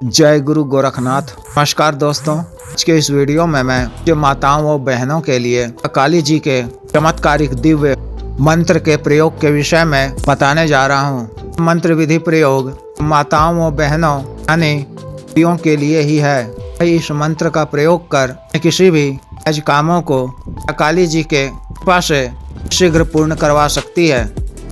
जय गुरु गोरखनाथ। नमस्कार दोस्तों, आज के इस वीडियो में मैं जो माताओं व बहनों के लिए काली जी के चमत्कारिक दिव्य मंत्र के प्रयोग के विषय में बताने जा रहा हूँ। मंत्र विधि प्रयोग माताओं व बहनों यानी स्त्रियों के लिए ही है। इस मंत्र का प्रयोग कर किसी भी आज कामों को काली जी के कृपा से शीघ्र पूर्ण करवा सकती है।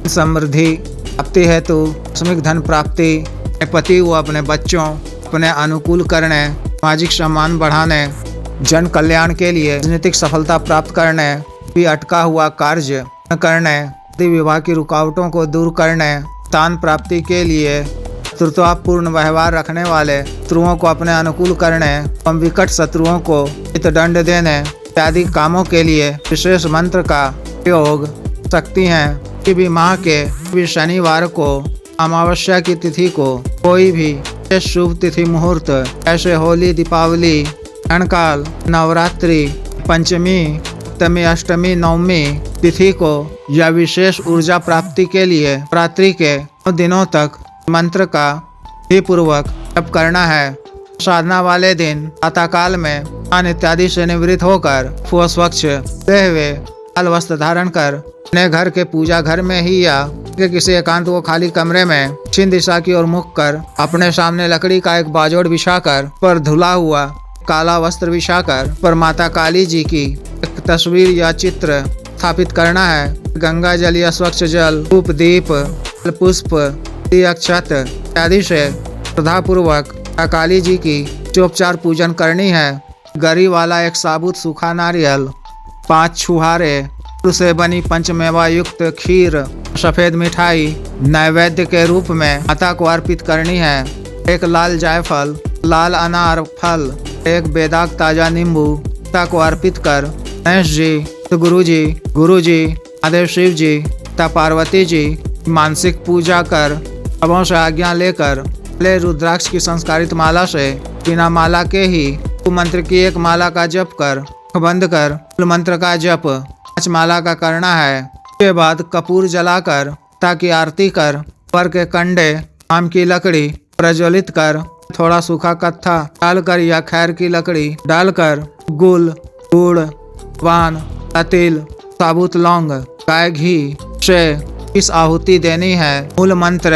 समृद्धि प्राप्ति हेतु आकस्मिक धन प्राप्ति, पति व अपने बच्चों अपने अनुकूल करने, सामाजिक सम्मान बढ़ाने, जन कल्याण के लिए राजनीतिक सफलता प्राप्त करने, भी अटका हुआ कार्य करने, विवाह की रुकावटों को दूर करने, स्थान प्राप्ति के लिए शत्रुतापूर्ण व्यवहार रखने वाले शत्रुओं को अपने अनुकूल करने एवं विकट शत्रुओं को हितदंड देने इत्यादि कामों के लिए विशेष मंत्र का प्रयोग सकती हैं। किसी भी माह के भी शनिवार को, अमावस्या की तिथि को, कोई भी शुभ तिथि मुहूर्त ऐसे होली, दीपावली, ग्रहणकाल, नवरात्रि, पंचमी, सप्तमी, अष्टमी, नवमी तिथि को या विशेष ऊर्जा प्राप्ति के लिए रात्रि के 9 दिनों तक मंत्र का विधि पूर्वक जप करना है। साधना वाले दिन प्रातःकाल में स्नान इत्यादि से निवृत्त होकर स्वच्छ हुए लाल वस्त्र धारण कर अपने घर के पूजा घर में ही या किसी एकांत व खाली कमरे में दक्षिण दिशा की ओर मुख कर अपने सामने लकड़ी का एक बाजोड़ बिछाकर पर धुला हुआ काला वस्त्र बिछाकर पर माता काली जी की एक तस्वीर या चित्र स्थापित करना है। गंगा जल या स्वच्छ जल, धूप, दीप, पुष्प, अक्षत इत्यादि से श्रद्धा पूर्वक काली जी की चोपचार पूजन करनी है। गरी वाला एक साबुत सूखा नारियल, 5 छुहारे से बनी पंचमेवा युक्त खीर, सफेद मिठाई नैवेद्य के रूप में माता को अर्पित करनी है। एक लाल जायफल, लाल अनार फल, एक बेदाग ताजा नींबू माता को अर्पित कर गणेश जी, गुरु जी, महादेव शिव जी तथा पार्वती जी मानसिक पूजा कर सबों से आज्ञा लेकर पहले रुद्राक्ष की संस्कारित माला से बिना माला के ही मंत्र की एक माला का जप कर बंद कर मंत्र का जप 5 माला का करना है। उसके बाद कपूर जलाकर ताकि आरती कर पर के कंडे आम की लकड़ी प्रज्वलित कर थोड़ा सूखा कत्था डालकर या खैर की लकड़ी डालकर गुल, गुड़, वान, तिल, साबुत लौंग, गाय घी से इस आहुति देनी है। मूल मंत्र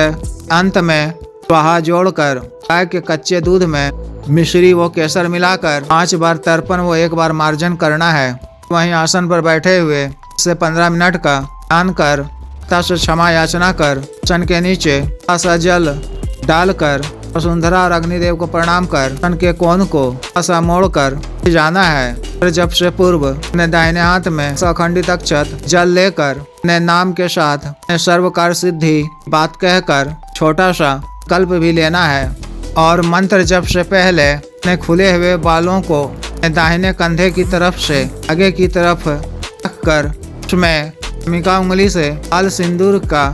अंत में स्वाहा जोड़कर गाय के कच्चे दूध में मिश्री व केसर मिलाकर 5 बार तर्पण व 1 बार मार्जन करना है। वहीं आसन पर बैठे हुए से 15 मिनट का ध्यान कर से क्षमा याचना कर सन के नीचे ऐसा जल डालकर वसुंधरा और अग्निदेव को प्रणाम कर सन के कोण को ऐसा मोड़ कर जाना है। फिर जप से पूर्व अपने दाहिने हाथ में अखंडित अक्षत जल लेकर अपने नाम के साथ सर्व कार्य सिद्धि बात कहकर छोटा सा कल्प भी लेना है। और मंत्र जप से पहले अपने खुले हुए बालों को दाहिने कंधे की तरफ से आगे की तरफ रख कर उसमें मिका उंगली से लाल सिंदूर का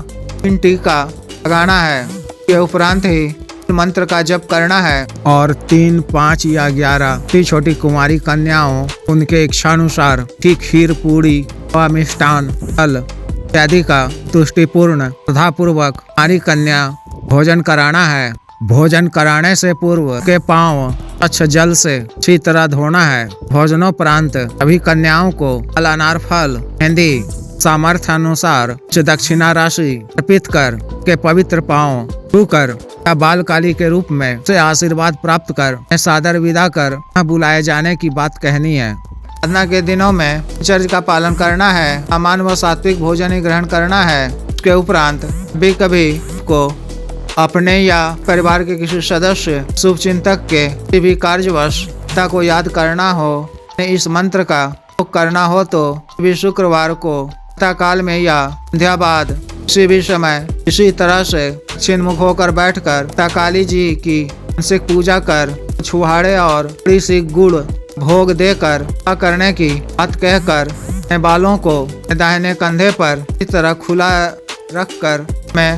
टीका लगाना है। के उपरांत ही मंत्र का जप करना है। और 3, 5 या 11 छोटी कुमारी कन्याओं उनके इच्छानुसार की खीर, पूरी व मिष्टान फल इत्यादि का तुष्टिपूर्ण श्रद्धापूर्वक हमारी कन्या भोजन कराना है। भोजन कराने से पूर्व के पांव स्वच्छ जल से अच्छी तरह धोना है। भोजनोपरांत सभी कन्याओं को अनार फल, मेहंदी सामर्थ्य अनुसार दक्षिणा राशि अर्पित कर के पवित्र पांव छूकर या बाल काली के रूप में से आशीर्वाद प्राप्त कर सादर विदा कर बुलाए जाने की बात कहनी है। साधना के दिनों में चर्च का पालन करना है। सामान्य व सात्विक भोजन ही ग्रहण करना है। उसके उपरांत भी कभी को अपने या परिवार के किसी सदस्य शुभ चिंतक के किसी भी कार्यवश पिता को याद करना हो, इस मंत्र का उपयोग करना हो तो भी शुक्रवार को प्रातः काल में या संध्या बाद किसी भी समय इसी तरह से दक्षिण मुख होकर बैठकर माता काली जी की मानसिक पूजा कर छुहाड़े और थोड़ी सी गुड़ भोग देकर करने की बात कहकर बालों को दाहिने कंधे पर इस तरह खुला रखकर मैं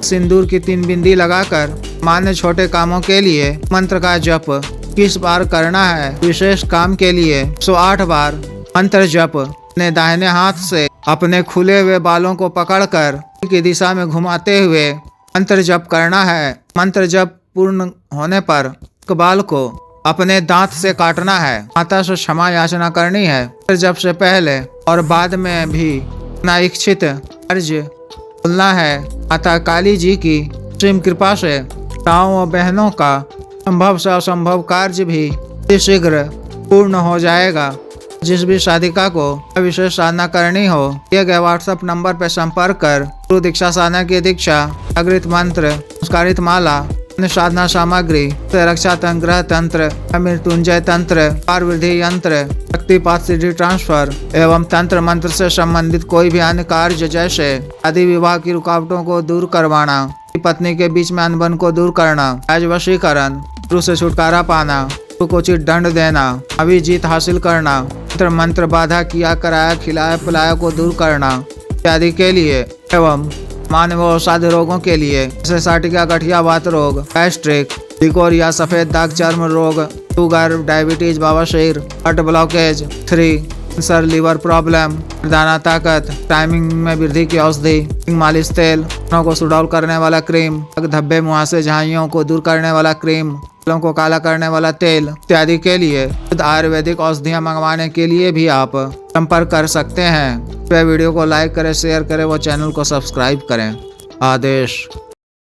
सिंदूर की 3 बिंदी लगाकर मान्य छोटे कामों के लिए मंत्र का जप 21 बार करना है। विशेष काम के लिए 108 बार मंत्र जप अपने दाहिने हाथ से अपने खुले हुए बालों को पकड़कर की दिशा में घुमाते हुए मंत्र जप करना है। मंत्र जप पूर्ण होने पर इकबाल को अपने दांत से काटना है, माता से क्षमा याचना करनी है, फिर जब से पहले और बाद में भी अपना इच्छित कार्य बोलना है। माता काली जी की असीम कृपा से माताओं और बहनों का संभव से असंभव कार्य भी शीघ्र पूर्ण हो जाएगा। जिस भी साधिका को विशेष साधना करनी हो, दिए गए व्हाट्सएप नंबर पर संपर्क कर गुरु दीक्षा साधना की दीक्षा, जागृत मंत्र, संस्कारित माला, अन्य साधना सामग्री, रक्षा तंत्र, ग्रह तंत्र, मृत्युंजय तंत्र, पार वृद्धि यंत्र, शक्तिपात, सिद्धि ट्रांसफर एवं तंत्र मंत्र से संबंधित कोई भी अन्य कार्य जैसे शादी विवाह की रुकावटों को दूर करवाना, पत्नी के बीच में अनबन को दूर करना, आज वशीकरण, गुरु से छुटकारा पाना, को उचित दंड देना, अभी जीत हासिल करना, मंत्र बाधा किया कराया खिलाया पिलाया को दूर करना इत्यादि के लिए एवं मानव और साध्य रोगों के लिए जैसे साटिका, गठिया, वात रोग, गैस्ट्रिक, लिकोर या सफेद दाग, चर्म रोग, शुगर, डायबिटीज, बवासीर, heart blockage, 3 cancer, liver problem, दाना ताकत, टाइमिंग में वृद्धि की औषधि, मालिश तेल, को सुडौल करने वाला क्रीम, धब्बे, मुहासे, झाइयों को दूर करने वाला क्रीम, बालों को काला करने वाला तेल इत्यादि के लिए आयुर्वेदिक औषधियाँ मंगवाने के लिए भी आप संपर्क कर सकते हैं। वीडियो को लाइक करें, शेयर करें व चैनल को सब्सक्राइब करें। आदेश।